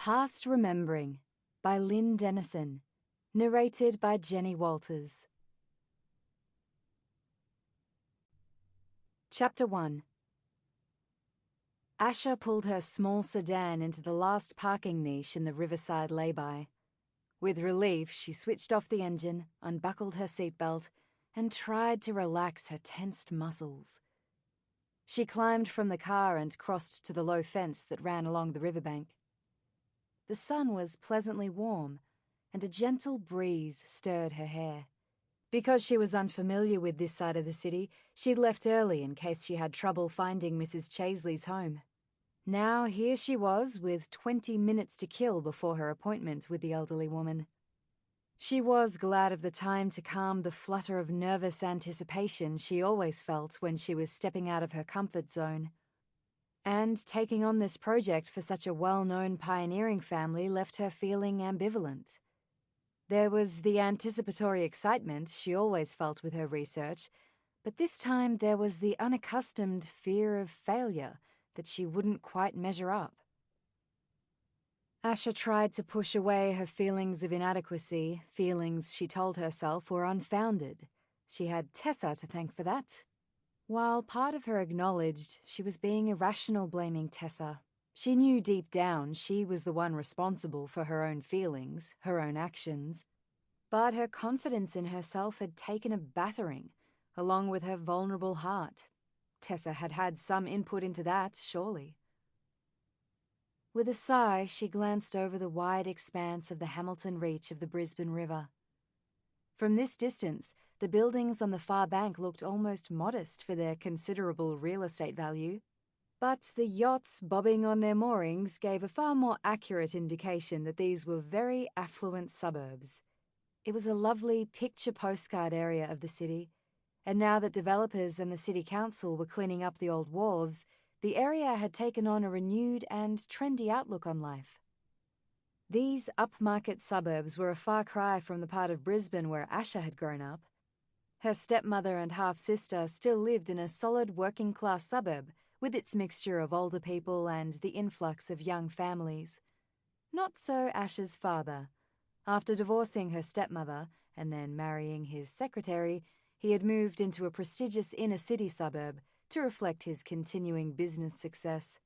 Past Remembering by Lyn Denison, narrated by Jenny Walters. Chapter 1. Asha pulled her small sedan into the last parking niche in the riverside lay-by. With relief, she switched off the engine, unbuckled her seatbelt, and tried to relax her tensed muscles. She climbed from the car and crossed to the low fence that ran along the riverbank. The sun was pleasantly warm, and a gentle breeze stirred her hair. Because she was unfamiliar with this side of the city, she'd left early in case she had trouble finding Mrs. Chaseley's home. Now here she was with 20 minutes to kill before her appointment with the elderly woman. She was glad of the time to calm the flutter of nervous anticipation she always felt when she was stepping out of her comfort zone. And taking on this project for such a well-known pioneering family left her feeling ambivalent. There was the anticipatory excitement she always felt with her research, but this time there was the unaccustomed fear of failure that she wouldn't quite measure up. Asha tried to push away her feelings of inadequacy, feelings she told herself were unfounded. She had Tessa to thank for that. While part of her acknowledged she was being irrational blaming Tessa, she knew deep down she was the one responsible for her own feelings, her own actions. But her confidence in herself had taken a battering, along with her vulnerable heart. Tessa had had some input into that, surely. With a sigh, she glanced over the wide expanse of the Hamilton reach of the Brisbane River. From this distance, the buildings on the far bank looked almost modest for their considerable real estate value. But the yachts bobbing on their moorings gave a far more accurate indication that these were very affluent suburbs. It was a lovely picture postcard area of the city, and now that developers and the city council were cleaning up the old wharves, the area had taken on a renewed and trendy outlook on life. These upmarket suburbs were a far cry from the part of Brisbane where Asha had grown up. Her stepmother and half-sister still lived in a solid working-class suburb with its mixture of older people and the influx of young families. Not so Asha's father. After divorcing her stepmother and then marrying his secretary, he had moved into a prestigious inner-city suburb to reflect his continuing business success.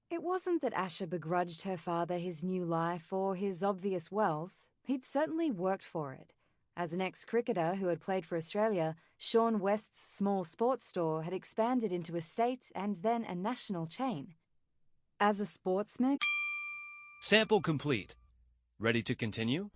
It wasn't that Asha begrudged her father his new life or his obvious wealth. He'd certainly worked for it. As an ex-cricketer who had played for Australia, Asha West's small sports store had expanded into a state and then a national chain. As a sportsman... Sample complete. Ready to continue?